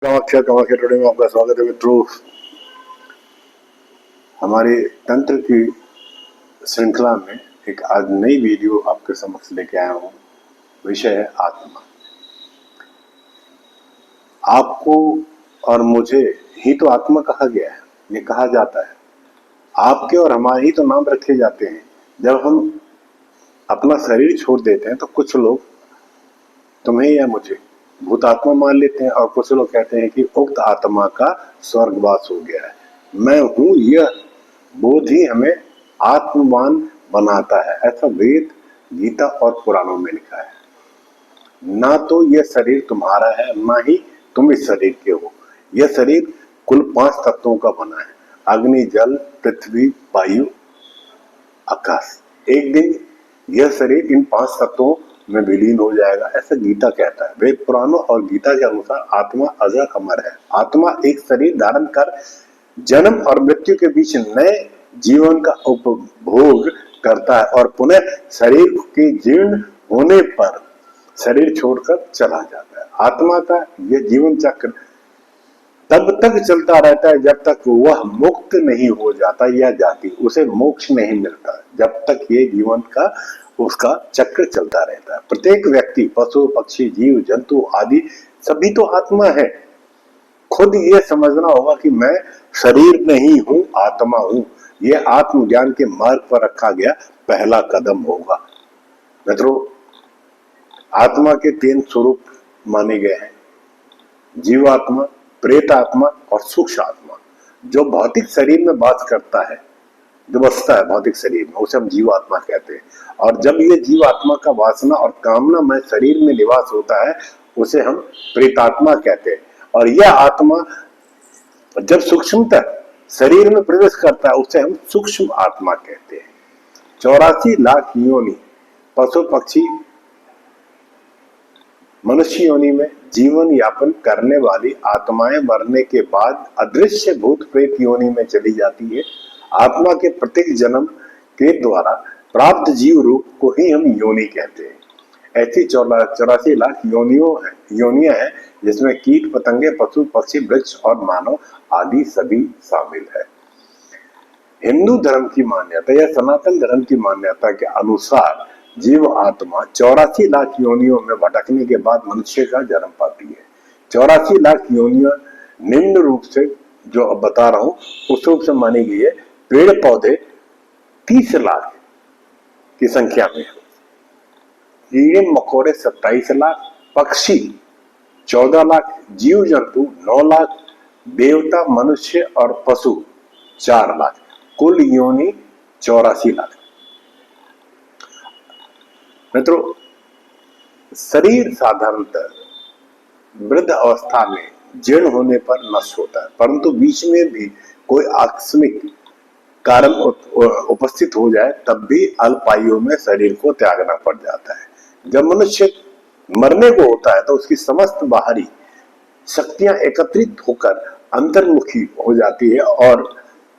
Kamakhya Kamakhya today में आपका स्वागत है मित्रों। हमारे तंत्र की श्रृंखला में एक आज नई वीडियो आपके समक्ष लेके आया हूँ। विषय है आत्मा। आपको और मुझे ही तो आत्मा कहा गया है, ये कहा जाता है। आपके और हमारे ही तो नाम रखे जाते हैं। जब हम अपना शरीर छोड़ देते हैं तो कुछ लोग तुम्हें या मुझे भूतात्मा मान लेते हैं और कुछ लोग कहते हैं कि उक्त आत्मा का स्वर्गवास हो गया है। मैं हूं, यह बोध ही हमें आत्मवान बनाता है। ऐसा वेद, गीता और पुराणों में लिखा है। ना तो यह शरीर तुम्हारा है, ना ही तुम इस शरीर के हो। यह शरीर कुल 5 तत्वों का बना है: अग्नि, जल, पृथ्वी, वायु, आकाश। एक दिन यह शरीर इन 5 तत्वों में विलीन हो जाएगा, ऐसा गीता कहता है। वेद, पुराणों और गीता के अनुसार आत्मा अजर अमर है। आत्मा एक शरीर धारण कर जन्म और मृत्यु के बीच नए जीवन का उपभोग करता है और पुनः शरीर के जीर्ण होने पर शरीर छोड़कर चला जाता है। आत्मा का यह जीवन चक्र तब तक चलता रहता है जब तक वह मुक्त नहीं हो जाता या जाती, उसे मोक्ष नहीं मिलता। जब तक ये जीवन का उसका चक्र चलता रहता है। प्रत्येक व्यक्ति, पशु, पक्षी, जीव जंतु आदि सभी तो आत्मा है। खुद ये समझना होगा कि मैं शरीर नहीं हूं, आत्मा हूं। यह आत्मज्ञान के मार्ग पर रखा गया पहला कदम होगा। मित्रों, आत्मा के 3 स्वरूप माने गए हैं: जीवात्मा, प्रेत आत्मा और सूक्ष्म आत्मा। जो भौतिक शरीर में वास करता है, जो बसता है भौतिक शरीर में, उसे हम जीवात्मा कहते हैं। और जब ये जीवात्मा का वासना और कामना में शरीर में निवास होता है, उसे हम प्रेतात्मा कहते हैं। और यह आत्मा जब सूक्ष्मतः शरीर में प्रवेश करता है, उसे हम सूक्ष्म आत्मा कहते हैं। 84 लाख योनि, पशु पक्षी मनुष्य योनि में जीवन यापन करने वाली आत्माएं मरने के बाद अदृश्य भूत प्रेत योनि में चली जाती है। आत्मा के प्रत्येक जन्म के द्वारा प्राप्त जीव रूप को ही हम योनि कहते हैं। ऐसी 84 लाख योनियां हैं जिसमें कीट पतंगे, पशु पक्षी, वृक्ष और मानव आदि सभी शामिल है। हिंदू धर्म की मान्यता या सनातन धर्म की मान्यता के अनुसार जीव आत्मा 84 लाख योनियों में भटकने के बाद मनुष्य का जन्म पाती है। 84 लाख योनियां निम्न रूप से, जो अब बता रहा हूं, उस रूप से मानी गई है। पेड़ पौधे 30 लाख की संख्या में, कीड़े मकोड़े 27 लाख, पक्षी 14 लाख, जीव जंतु 9 लाख, देवता, मनुष्य और पशु 4 लाख, कुल योनि 84 लाख। मित्रों, शरीर साधारणतः वृद्ध अवस्था में जीर्ण होने पर नष्ट होता है, परंतु बीच में भी कोई आकस्मिक कारण उपस्थित हो जाए तब भी अल्पायु में शरीर को त्यागना पड़ जाता है। जब मनुष्य मरने को होता है तो उसकी समस्त बाहरी शक्तियां एकत्रित होकर अंतर्मुखी हो जाती है और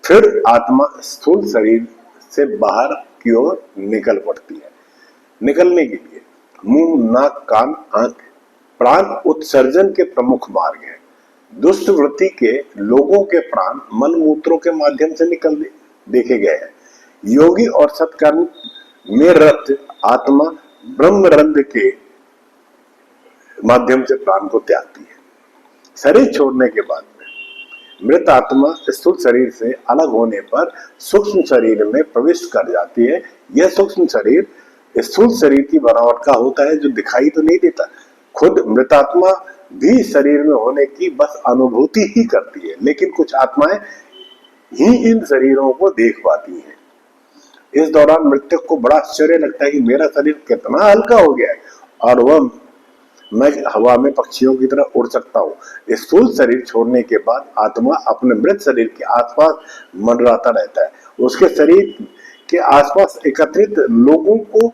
फिर आत्मा स्थूल शरीर से बाहर की ओर निकल पड़ती है। निकलने के लिए मुंह, नाक, कान, आंख प्राण उत्सर्जन के प्रमुख मार्ग है। दुष्ट वृत्ति के लोगों के प्राण मल मूत्रों के माध्यम से निकल देखे गए हैं। योगी और सत्कर्म में रत आत्मा ब्रह्मरंध्र के माध्यम से प्राण को त्यागती है। शरीर छोड़ने के बाद में मृत आत्मा स्थूल शरीर से अलग होने पर सूक्ष्म शरीर में प्रवेश कर जाती है। यह सूक्ष्म शरीर स्थूल शरीर की बनावट का होता है, जो दिखाई तो नहीं देता। खुद मृतात्मा भी शरीर में होने की बस अनुभूति ही करती है, लेकिन कुछ आत्माएं ही इन शरीरों को देख पाती हैं। इस दौरान मृतक को बड़ा आश्चर्य लगता है कि मेरा शरीर कितना हल्का हो गया है और वह मैं हवा में पक्षियों की तरह उड़ सकता हूँ। स्थूल शरीर छोड़ने के बाद आत्मा अपने मृत शरीर के आसपास मंडराता रहता है। उसके शरीर के आसपास एकत्रित लोगों को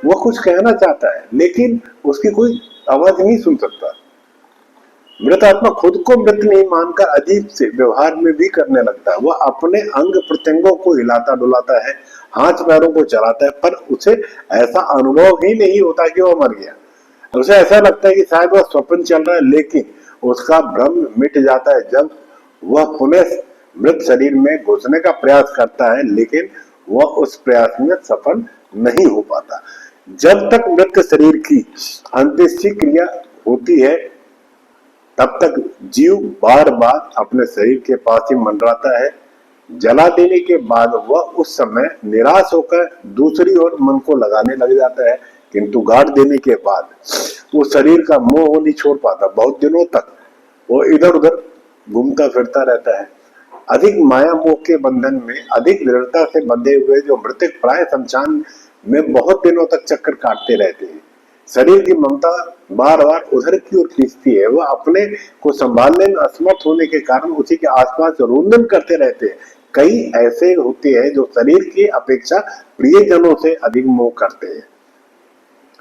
वह कुछ कहना चाहता है, लेकिन उसकी कोई आवाज नहीं सुन सकता। मृत आत्मा खुद को मृत नहीं मानकर अजीब से व्यवहार में भी करने लगता है। वह अपने अंग प्रत्यंगों को हिलाता डुलाता है, हाथ पैरों को चलाता है, पर उसे ऐसा अनुभव ही नहीं होता कि वह मर गया। उसे ऐसा लगता है कि शायद वह स्वप्न चल रहा है, लेकिन उसका भ्रम मिट जाता है जब वह पुनः मृत शरीर में घुसने का प्रयास करता है, लेकिन वह उस प्रयास में सफल नहीं हो पाता। जब तक मृत शरीर की अंत्येष्टि क्रिया होती है, तब तक जीव बार बार अपने शरीर के पास ही मंडराता है। जला देने के बाद वह उस समय निराश होकर दूसरी ओर मन को लगाने लग जाता है, किंतु गाड़ देने के बाद वो शरीर का मोह नहीं छोड़ पाता। बहुत दिनों तक वो इधर उधर घूमता फिरता रहता है। अधिक माया मोह के बंधन में अधिक दृढ़ता से बंधे हुए जो मृतक प्राय शमशान में बहुत दिनों तक चक्कर काटते रहते हैं। शरीर की ममता बार बार उधर की ओर खींचती है। वह अपने को संभालने में असमर्थ होने के कारण उसी के आसपास रुंधन करते रहते हैं। कई ऐसे होते हैं जो शरीर की अपेक्षा प्रियजनों से अधिक मोह करते हैं।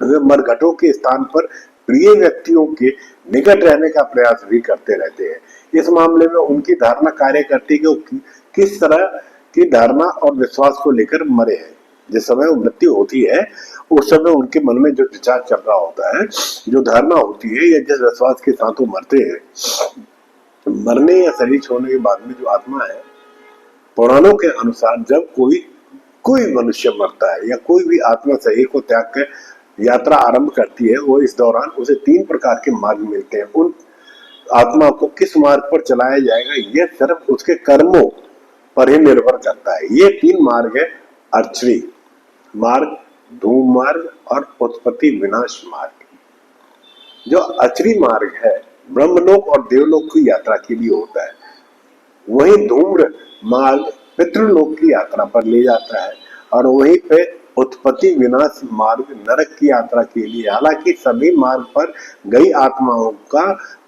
वे मरघटों के स्थान पर प्रिय व्यक्तियों के निकट रहने का प्रयास भी करते रहते हैं। इस मामले में उनकी धारणा कार्य करती है कि किस तरह की धारणा और विश्वास को लेकर मरे हैं। जिस समय मृत्यु होती है उस समय उनके मन में जो विचार चल रहा होता है, जो धारणा होती है या जिस विश्वास के साथ वो मरते हैं, मरने या शरीर छोड़ने के बाद में जो आत्मा है, पुराणों के अनुसार जब कोई मनुष्य मरता है या कोई भी आत्मा शरीर को त्याग कर यात्रा आरंभ करती है, वो इस दौरान उसे 3 प्रकार के मार्ग मिलते हैं। उन आत्मा को किस मार्ग पर चलाया जाएगा यह सिर्फ उसके कर्मों पर ही निर्भर करता है। ये 3 मार्ग है: अर्चरी मार्ग, धूम मार्ग और उत्पत्ति विनाश मार्ग। जो अर्चरी मार्ग है ब्रह्मलोक और देवलोक की यात्रा के लिए होता है। वही धूम्र मार्ग पितृलोक की यात्रा पर ले जाता है और वहीं पे उत्पत्ति विनाश मार्ग नरक की यात्रा के लिए। हालांकि सभी मार्ग पर गई आत्माओं का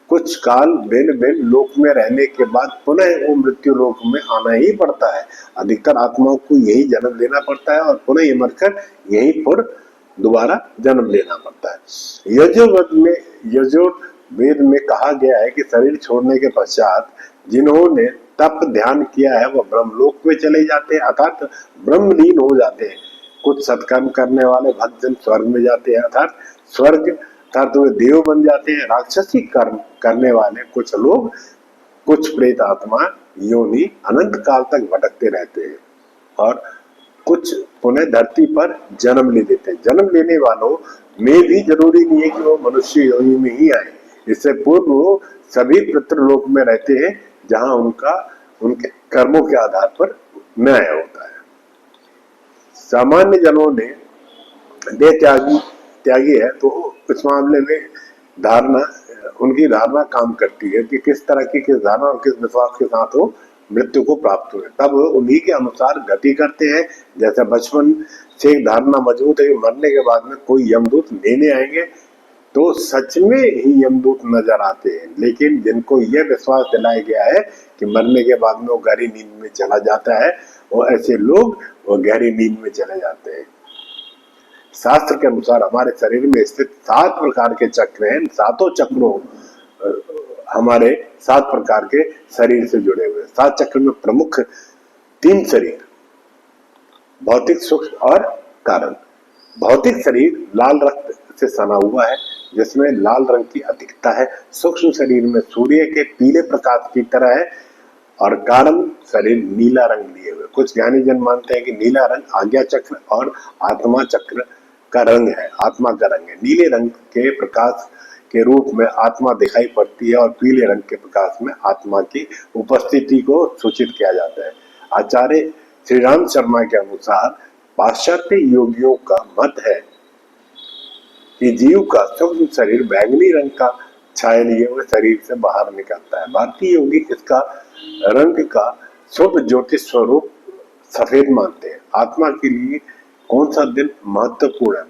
कुछ काल भिन्न भिन्न लोक में रहने के बाद पुनः वो मृत्यु लोक में आना ही पड़ता है। अधिकतर आत्माओं को यही जन्म लेना पड़ता है और पुनः ये मरकर यहीं पर दोबारा जन्म लेना पड़ता है। यजुर्वेद में कहा गया है कि शरीर छोड़ने के पश्चात जिन्होंने तप ध्यान किया है वह ब्रह्मलोक में चले जाते हैं, अर्थात ब्रह्मलीन हो जाते हैं। कुछ सत्कर्म करने वाले भक्तजन स्वर्ग में जाते हैं, अर्थात स्वर्ग अर्थात वे देव बन जाते हैं। राक्षसी कर्म करने वाले कुछ लोग, कुछ प्रेत आत्मा योनि अनंत काल तक भटकते रहते हैं और कुछ पुनः धरती पर जन्म ले लेते हैं। जन्म लेने वालों में भी जरूरी नहीं है कि वो मनुष्य योनि में ही आए। इससे पूर्व वो सभी पितृलोक में रहते हैं जहां उनके कर्मों के आधार पर न्याय होता है। सामान्य जनों ने देह त्यागी है तो इस मामले में उनकी धारणा काम करती है कि किस तरह की किस धारणा और किस विश्वास के साथ वो मृत्यु को प्राप्त हुए, तब उन्हीं के अनुसार गति करते हैं। जैसे बचपन से एक धारणा मजबूत है कि मरने के बाद में कोई यमदूत लेने आएंगे, तो सच में ही यमदूत नजर आते हैं। लेकिन जिनको यह विश्वास दिलाया गया है कि मरने के बाद में वो गहरी नींद में चला जाता है, वो ऐसे लोग वो गहरी नींद में चले जाते हैं। शास्त्र के अनुसार हमारे शरीर में स्थित 7 प्रकार के चक्र हैं। 7 चक्रों हमारे 7 प्रकार के शरीर से जुड़े हुए। 7 चक्र में प्रमुख 3 शरीर, भौतिक, सूक्ष्म और कारण। भौतिक शरीर लाल रक्त से सना हुआ है जिसमें लाल रंग की अधिकता है। सूक्ष्म शरीर में सूर्य के पीले प्रकाश की तरह है और कारण शरीर नीला रंग लिए हुए। कुछ ज्ञानी जन मानते हैं कि नीला रंग आज्ञा चक्र और आत्मा चक्र का रंग है, आत्मा का रंग है। नीले रंग के प्रकाश के रूप में आत्मा दिखाई पड़ती है और पीले रंग के प्रकाश में आत्मा की उपस्थिति को सूचित किया जाता है। आचार्य श्री राम शर्मा के अनुसार पाश्चात्य योगियों का मत है कि जीव का सूक्ष्म शरीर बैंगनी रंग का छाया लिए हुए शरीर से बाहर निकलता है। भारतीय योगी इसका रंग का शुद्ध ज्योतिष स्वरूप सफेद मानते हैं। आत्मा के लिए कौन सा दिन महत्वपूर्ण है?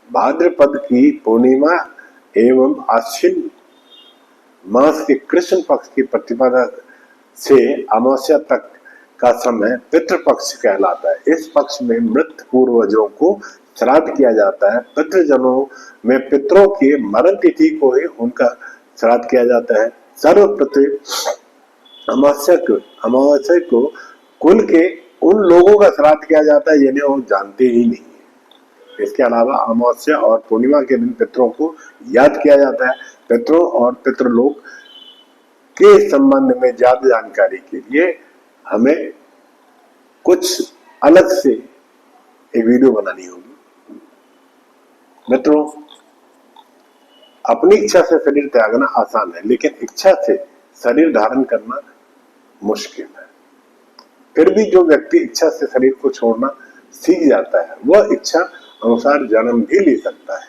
भाद्रपद की पूर्णिमा एवं आश्विन मास के कृष्ण पक्ष की प्रतिपदा से अमावस्या तक का समय पितृपक्ष कहलाता है। इस पक्ष में मृत पूर्वजों को श्राद्ध किया जाता है। पितृजनों में पितरों की मरण तिथि को ही उनका श्राद्ध किया जाता है। सर्वप्रथम अमावस्या को कुल के उन लोगों का श्राद्ध किया जाता है जिन्हें वो जानते ही नहीं है। इसके अलावा अमावस्या और पूर्णिमा के दिन पितरों को याद किया जाता है। पितरों और पितृलोक के संबंध में ज्यादा जानकारी के लिए हमें कुछ अलग से एक वीडियो बनानी होगी। मित्रों, अपनी इच्छा से शरीर त्यागना आसान है, लेकिन इच्छा से शरीर धारण करना मुश्किल है। फिर भी जो व्यक्ति इच्छा से शरीर को छोड़ना सीख जाता है वह इच्छा अनुसार जन्म भी ले सकता है।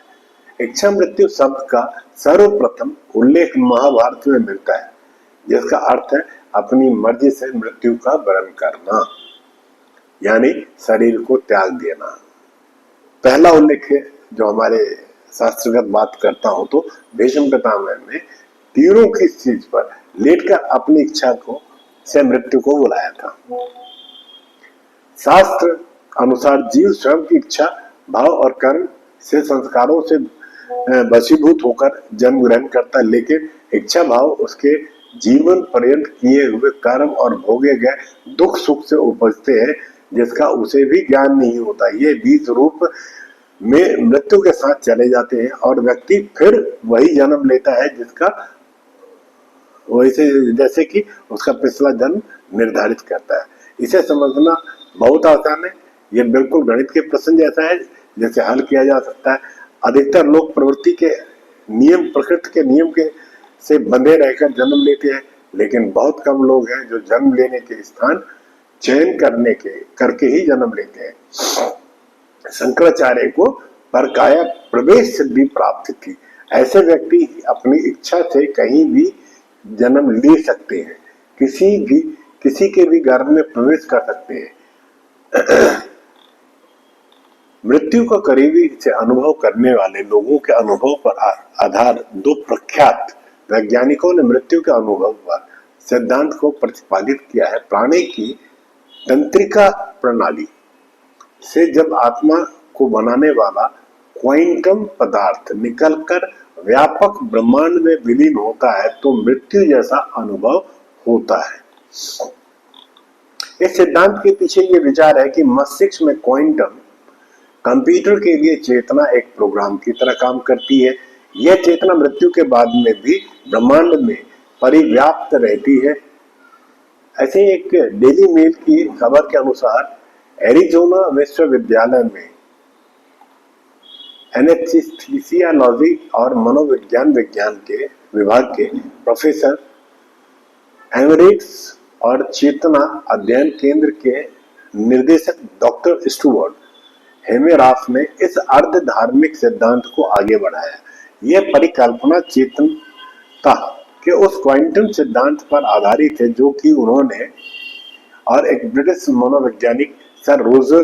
इच्छा मृत्यु शब्द का सर्वप्रथम उल्लेख महाभारत में मिलता है, जिसका अर्थ है अपनी मर्जी से मृत्यु का वरण करना, यानी शरीर को त्याग देना। पहला उल्लेख है जो हमारे शास्त्रगत बात करता हूं तो भीष्म पितामह ने तीरों की चीज पर लेटकर अपनी इच्छा को से मृत्यु को बुलाया था। शास्त्र अनुसार जीव स्वयं की इच्छा भाव और कर्म से संस्कारों से वशीभूत होकर जन्म ग्रहण करता है, लेकिन इच्छा भाव उसके जीवन पर्यंत किए हुए कर्म और भोगे गए दुख सुख से उपजते हैं, जिसका उसे भी ज्ञान नहीं होता। ये बीज रूप में मृत्यु के साथ चले जाते हैं और व्यक्ति फिर वही जन्म लेता है जिसका वैसे जैसे कि उसका पिछला जन्म निर्धारित करता है। इसे समझना बहुत आसान है। ये बिल्कुल गणित के प्रश्न जैसा है जिसे हल किया जा सकता है। अधिकतर लोग प्रवृत्ति के नियम, प्रकृति के नियम के से बंधे रहकर जन्म लेते हैं, लेकिन बहुत कम लोग हैं जो जन्म लेने के स्थान चयन करके ही जन्म लेते हैं। शंकराचार्य को परकाया प्रवेश सिद्धि प्राप्त थी। ऐसे व्यक्ति अपनी इच्छा से कहीं भी जन्म ले सकते हैं, किसी के भी घर में प्रवेश कर सकते हैं। मृत्यु का करीबी से अनुभव करने वाले लोगों के अनुभव पर आधार दो प्रख्यात वैज्ञानिकों ने मृत्यु के अनुभव पर सिद्धांत को प्रतिपादित किया है। प्राणी की तंत्रिका प्रणाली से जब आत्मा को बनाने वाला क्वांटम पदार्थ निकलकर व्यापक ब्रह्मांड में विलीन होता है तो मृत्यु जैसा अनुभव होता है। इस सिद्धांत के पीछे ये विचार है कि मस्तिष्क में क्वांटम कंप्यूटर के लिए चेतना एक प्रोग्राम की तरह काम करती है। यह चेतना मृत्यु के बाद में भी ब्रह्मांड में परिव्याप्त रहती है। ऐसे एक डेली मेल की खबर के अनुसार एरिजोना विश्वविद्यालय में एनेस्थीसियोलॉजी और मनोविज्ञान के विभाग के प्रोफेसर एमरिट्स और चेतना अध्ययन केंद्र के निर्देशक डॉक्टर स्टुअर्ट हेमेराफ ने इस अर्ध धार्मिक सिद्धांत को आगे बढ़ाया। यह परिकल्पना चेतनता के उस क्वांटम सिद्धांत पर आधारित है जो कि उन्होंने और एक ब्रिटिश मनोवैज्ञानिक सर रोजर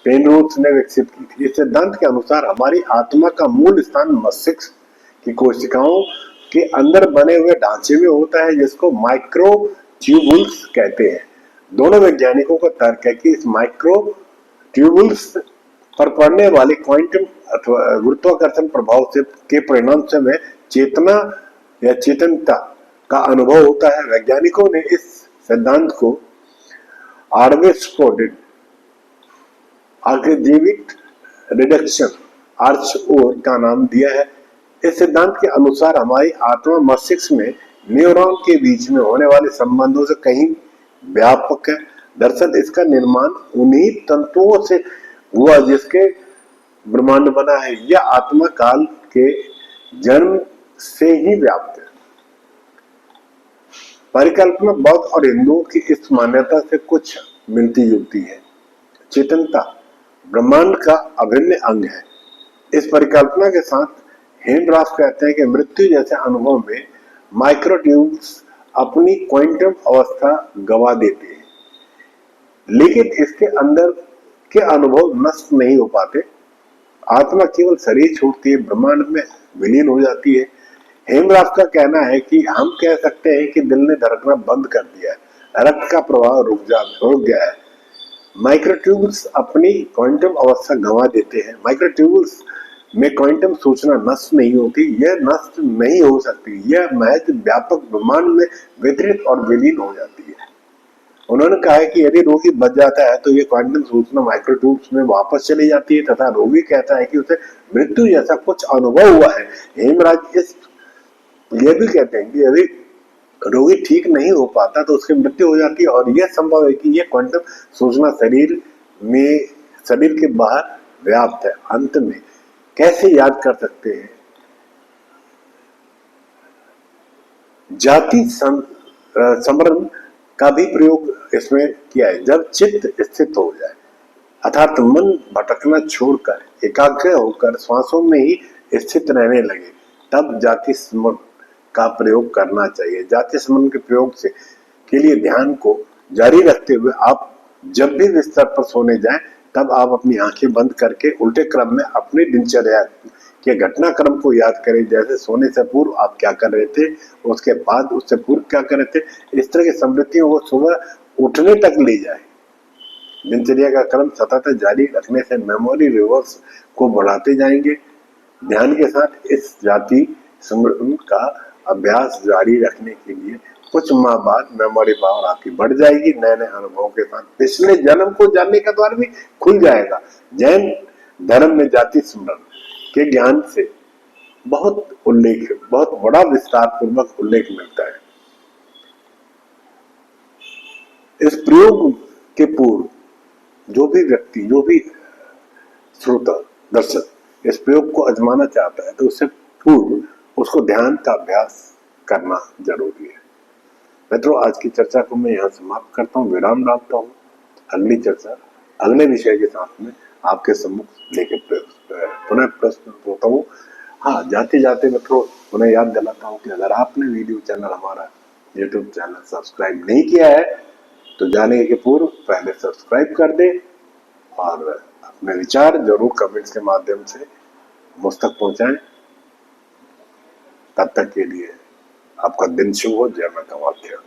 पेनरोथ ने विकसित की थी। इस सिद्धांत के अनुसार हमारी आत्मा का मूल स्थान मस्तिष्क की कोशिकाओं के अंदर बने हुए ढांचे में होता है, जिसको माइक्रो ट्यूबुल्स कहते हैं। दोनों वैज्ञानिकों का तर्क है कि इस माइक्रो ट्यूबुल्स पर पड़ने वाले क्वांटम अथवा गुरुत्वाकर्षण प्रभाव से के परिणाम से में चेतना या चेतनता का अनुभव होता है। वैज्ञानिकों ने इस सिद्धांत को आर्वेस्फोर्डेड आर्कजीविक रिडक्शन आर्चओर का नाम दिया है। इस सिद्धांत के अनुसार हमारी आत्मा मस्तिष्क में न्यूरॉन के बीच में होने वाले संबंधों से कहीं व्यापक है। दरअसल इसका निर्माण उन्हीं तंतुओं से हुआ जिसके ब्रह्मांड बना है। यह आत्मा काल के जन्म से ही व्याप्त है। परिकल्पना बौद्ध और हिंदुओं की इस मान्यता से कुछ मिलती जुलती है। चेतनता ब्रह्मांड का अभिन्न अंग है। इस परिकल्पना के साथ हेमराफ कहते हैं कि मृत्यु जैसे अनुभव में माइक्रोट्यूब्स अपनी क्वांटम अवस्था गवा देते हैं, लेकिन इसके अंदर के अनुभव नष्ट नहीं हो पाते। आत्मा केवल शरीर छोड़ती है, ब्रह्मांड में विलीन हो जाती है। हेमराफ का कहना है कि हम कह सकते हैं कि दिल ने धड़कना बंद कर दिया है, रक्त का प्रवाह रुक गया है। माइक्रोट्यूब्स अपनी क्वांटम अवस्था गंवा देते हैं। माइक्रोट्यूब्स में क्वांटम सूचना नष्ट नहीं होती, यह नष्ट नहीं हो सकती, यह महज व्यापक ब्रह्मांड में वितरित और विलीन हो जाती है। उन्होंने कहा है कि यदि रोगी बच जाता है तो ये क्वांटम सूचना माइक्रोट्यूब्स में वापस चली जाती है तथा रोगी कहता है कि उसे मृत्यु जैसा कुछ अनुभव हुआ है। हेमराज ये भी कहते हैं कि यदि रोगी ठीक नहीं हो पाता तो उसकी मृत्यु हो जाती है और यह संभव है कि यह क्वांटम सूचना शरीर के बाहर व्याप्त है। अंत में कैसे याद कर सकते हैं? जाति समरण का भी प्रयोग इसमें किया है। जब चित्त स्थित हो जाए अर्थात मन भटकना छोड़कर एकाग्र होकर श्वासों में ही स्थित रहने लगे तब जाति स्मरण का प्रयोग करना चाहिए। जाति स्मरण के प्रयोग से के लिए ध्यान को जारी रखते हुए आप जब भी बिस्तर पर सोने जाएं तब आप अपनी आंखें बंद करके उल्टे क्रम में अपनी दिनचर्या के घटनाक्रम को याद करें। जैसे सोने से पूर्व आप क्या कर रहे थे, उसके बाद उससे पूर्व क्या कर रहे थे। इस तरह की स्मृतियों को सुबह उठने तक ले जाए। दिनचर्या का क्रम सतत जारी रखने से मेमोरी रिवर्स को बढ़ाते जाएंगे। ध्यान के साथ इस जाति स्मरण का अभ्यास जारी रखने के लिए कुछ माह बाद मेमोरी पावर आपकी बढ़ जाएगी। नए नए अनुभवों के साथ पिछले जन्म को जानने का द्वार भी खुल जाएगा। जैन धर्म में जाति स्मरण के ज्ञान से बहुत बड़ा विस्तार पूर्वक उल्लेख मिलता है। इस प्रयोग के पूर्व जो भी व्यक्ति, जो भी श्रोता दर्शक इस प्रयोग को आजमाना चाहता है तो उससे पूर्व उसको ध्यान का अभ्यास करना जरूरी है। मित्रों, आज की चर्चा को मैं यहाँ समाप्त करता हूँ, विराम डालता हूँ। अगली चर्चा अगले विषय के साथ में आपके सम्मुख लेके पुनः प्रस्तुत होता हूँ। हाँ, जाते जाते मित्रों पुनः याद दिलाता हूँ कि अगर आपने वीडियो चैनल हमारा यूट्यूब चैनल सब्सक्राइब नहीं किया है तो जाने के पूर्व पहले सब्सक्राइब कर दे और अपने विचार जरूर कमेंट्स के माध्यम से मुझ तक पहुंचाएं। तब तक के लिए आपका दिन शुभ हो। जय माता वाक्य।